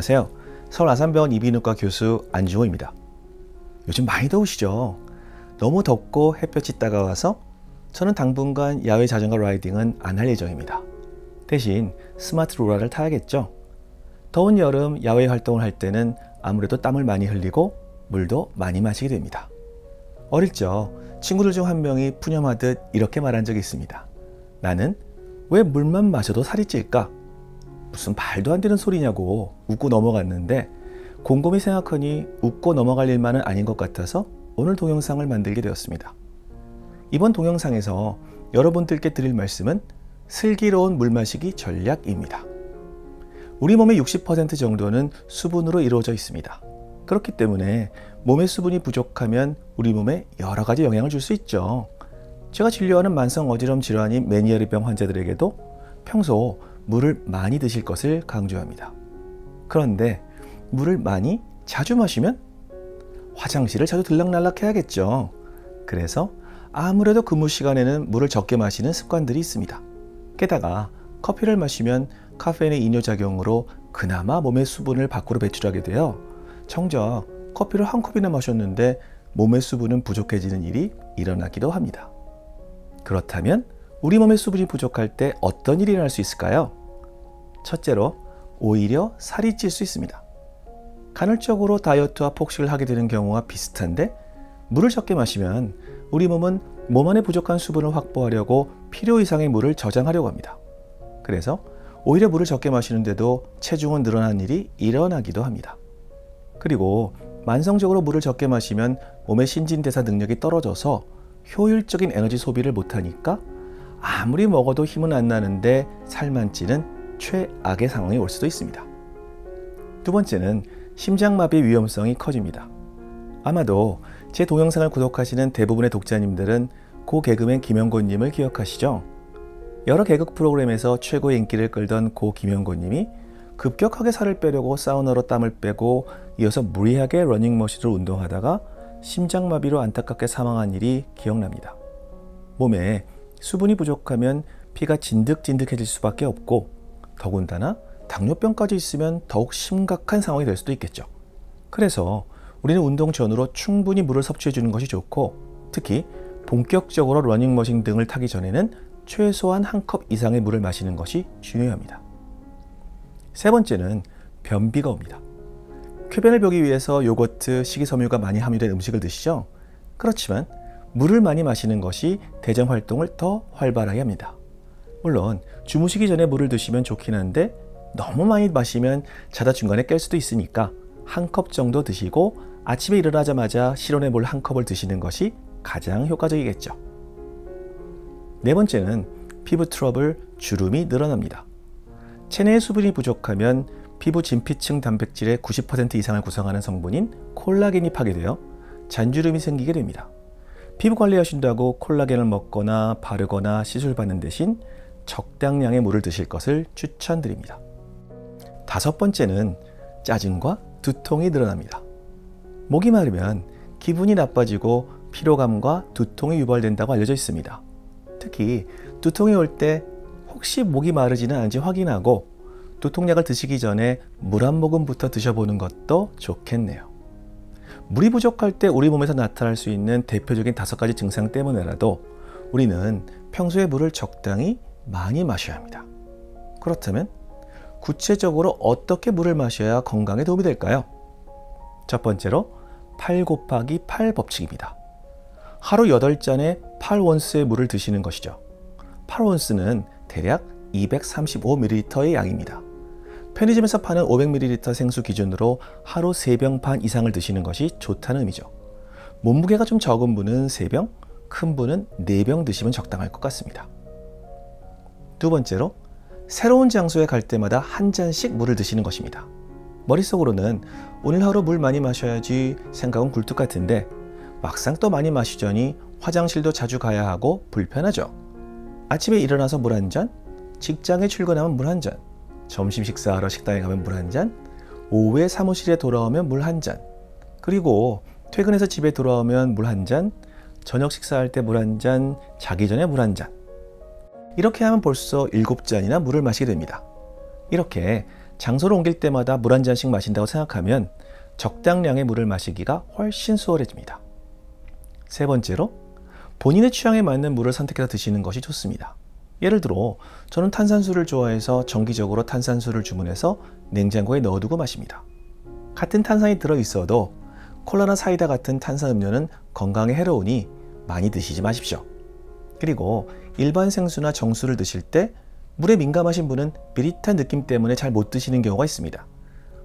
안녕하세요. 서울 아산병원 이비인후과 교수 안중호입니다. 요즘 많이 더우시죠? 너무 덥고 햇볕이 따가워서 저는 당분간 야외 자전거 라이딩은 안 할 예정입니다. 대신 스마트 로라를 타야겠죠? 더운 여름 야외 활동을 할 때는 아무래도 땀을 많이 흘리고 물도 많이 마시게 됩니다. 어릴 적 친구들 중 한 명이 푸념하듯 이렇게 말한 적이 있습니다. 나는 왜 물만 마셔도 살이 찔까? 무슨 말도 안 되는 소리냐고 웃고 넘어갔는데 곰곰이 생각하니 웃고 넘어갈 일만은 아닌 것 같아서 오늘 동영상을 만들게 되었습니다. 이번 동영상에서 여러분들께 드릴 말씀은 슬기로운 물 마시기 전략입니다. 우리 몸의 60% 정도는 수분으로 이루어져 있습니다. 그렇기 때문에 몸의 수분이 부족하면 우리 몸에 여러 가지 영향을 줄 수 있죠. 제가 진료하는 만성 어지러움 질환인 메니에르병 환자들에게도 평소 물을 많이 드실 것을 강조합니다. 그런데 물을 많이 자주 마시면 화장실을 자주 들락날락 해야겠죠. 그래서 아무래도 근무 시간에는 물을 적게 마시는 습관들이 있습니다. 게다가 커피를 마시면 카페인의 이뇨작용으로 그나마 몸의 수분을 밖으로 배출하게 되어 정작 커피를 한 컵이나 마셨는데 몸의 수분은 부족해지는 일이 일어나기도 합니다. 그렇다면 우리 몸의 수분이 부족할 때 어떤 일이 일어날 수 있을까요? 첫째로 오히려 살이 찔 수 있습니다. 간헐적으로 다이어트와 폭식을 하게 되는 경우와 비슷한데 물을 적게 마시면 우리 몸은 몸 안에 부족한 수분을 확보하려고 필요 이상의 물을 저장하려고 합니다. 그래서 오히려 물을 적게 마시는데도 체중은 늘어나는 일이 일어나기도 합니다. 그리고 만성적으로 물을 적게 마시면 몸의 신진대사 능력이 떨어져서 효율적인 에너지 소비를 못하니까 아무리 먹어도 힘은 안 나는데 살만 찌는 최악의 상황이 올 수도 있습니다. 두 번째는 심장마비 위험성이 커집니다. 아마도 제 동영상을 구독하시는 대부분의 독자님들은 고 개그맨 김영곤님을 기억하시죠? 여러 개그 프로그램에서 최고의 인기를 끌던 고 김영곤님이 급격하게 살을 빼려고 사우나로 땀을 빼고 이어서 무리하게 러닝머신으로 운동하다가 심장마비로 안타깝게 사망한 일이 기억납니다. 몸에 수분이 부족하면 피가 진득진득해질 수밖에 없고 더군다나 당뇨병까지 있으면 더욱 심각한 상황이 될 수도 있겠죠. 그래서 우리는 운동 전후로 충분히 물을 섭취해 주는 것이 좋고 특히 본격적으로 러닝머신 등을 타기 전에는 최소한 한 컵 이상의 물을 마시는 것이 중요합니다. 세 번째는 변비가 옵니다. 쾌변을 보기 위해서 요거트, 식이섬유가 많이 함유된 음식을 드시죠? 그렇지만 물을 많이 마시는 것이 대장 활동을 더 활발하게 합니다. 물론 주무시기 전에 물을 드시면 좋긴 한데 너무 많이 마시면 자다 중간에 깰 수도 있으니까 한 컵 정도 드시고 아침에 일어나자마자 실온의 물 한 컵을 드시는 것이 가장 효과적이겠죠. 네 번째는 피부 트러블, 주름이 늘어납니다. 체내의 수분이 부족하면 피부 진피층 단백질의 90% 이상을 구성하는 성분인 콜라겐이 파괴되어 잔주름이 생기게 됩니다. 피부 관리하신다고 콜라겐을 먹거나 바르거나 시술받는 대신 적당량의 물을 드실 것을 추천드립니다. 다섯 번째는 짜증과 두통이 늘어납니다. 목이 마르면 기분이 나빠지고 피로감과 두통이 유발된다고 알려져 있습니다. 특히 두통이 올 때 혹시 목이 마르지는 않은지 확인하고 두통약을 드시기 전에 물 한 모금부터 드셔보는 것도 좋겠네요. 물이 부족할 때 우리 몸에서 나타날 수 있는 대표적인 5가지 증상 때문에라도 우리는 평소에 물을 적당히 많이 마셔야 합니다. 그렇다면 구체적으로 어떻게 물을 마셔야 건강에 도움이 될까요? 첫 번째로 8곱하기8 법칙입니다. 하루 8잔에 8온스의 물을 드시는 것이죠. 8온스는 대략 235ml의 양입니다. 편의점에서 파는 500ml 생수 기준으로 하루 3병 반 이상을 드시는 것이 좋다는 의미죠. 몸무게가 좀 적은 분은 3병, 큰 분은 4병 드시면 적당할 것 같습니다. 두 번째로 새로운 장소에 갈 때마다 한 잔씩 물을 드시는 것입니다. 머릿속으로는 오늘 하루 물 많이 마셔야지 생각은 굴뚝 같은데 막상 또 많이 마시자니 화장실도 자주 가야 하고 불편하죠. 아침에 일어나서 물 한 잔, 직장에 출근하면 물 한 잔, 점심 식사하러 식당에 가면 물 한 잔, 오후에 사무실에 돌아오면 물 한 잔, 그리고 퇴근해서 집에 돌아오면 물 한 잔, 저녁 식사할 때 물 한 잔, 자기 전에 물 한 잔. 이렇게 하면 벌써 7잔이나 물을 마시게 됩니다. 이렇게 장소를 옮길 때마다 물 한 잔씩 마신다고 생각하면 적당량의 물을 마시기가 훨씬 수월해집니다. 세 번째로, 본인의 취향에 맞는 물을 선택해서 드시는 것이 좋습니다. 예를 들어 저는 탄산수를 좋아해서 정기적으로 탄산수를 주문해서 냉장고에 넣어두고 마십니다. 같은 탄산이 들어있어도 콜라나 사이다 같은 탄산음료는 건강에 해로우니 많이 드시지 마십시오. 그리고 일반 생수나 정수를 드실 때 물에 민감하신 분은 비릿한 느낌 때문에 잘 못 드시는 경우가 있습니다.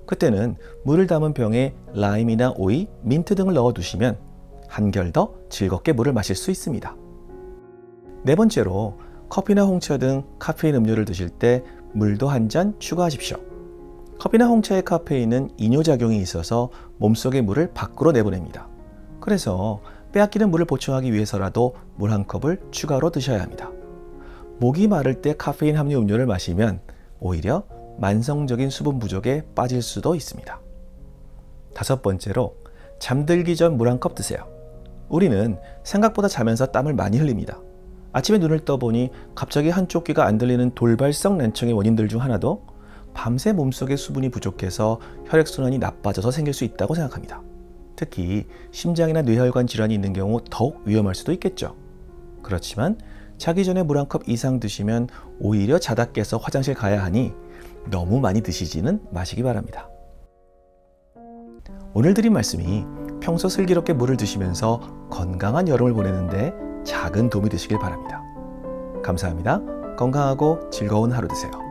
그때는 물을 담은 병에 라임이나 오이, 민트 등을 넣어두시면 한결 더 즐겁게 물을 마실 수 있습니다. 네 번째로, 커피나 홍차 등 카페인 음료를 드실 때 물도 한 잔 추가하십시오. 커피나 홍차의 카페인은 이뇨작용이 있어서 몸속의 물을 밖으로 내보냅니다. 그래서 빼앗기는 물을 보충하기 위해서라도 물 한 컵을 추가로 드셔야 합니다. 목이 마를 때 카페인 함유 음료를 마시면 오히려 만성적인 수분 부족에 빠질 수도 있습니다. 다섯 번째로, 잠들기 전 물 한 컵 드세요. 우리는 생각보다 자면서 땀을 많이 흘립니다. 아침에 눈을 떠보니 갑자기 한쪽 귀가 안 들리는 돌발성 난청의 원인들 중 하나도 밤새 몸속에 수분이 부족해서 혈액순환이 나빠져서 생길 수 있다고 생각합니다. 특히 심장이나 뇌혈관 질환이 있는 경우 더욱 위험할 수도 있겠죠. 그렇지만 자기 전에 물 한 컵 이상 드시면 오히려 자다 깨서 화장실 가야 하니 너무 많이 드시지는 마시기 바랍니다. 오늘 드린 말씀이 평소 슬기롭게 물을 드시면서 건강한 여름을 보내는데 작은 도움이 되시길 바랍니다. 감사합니다. 건강하고 즐거운 하루 되세요.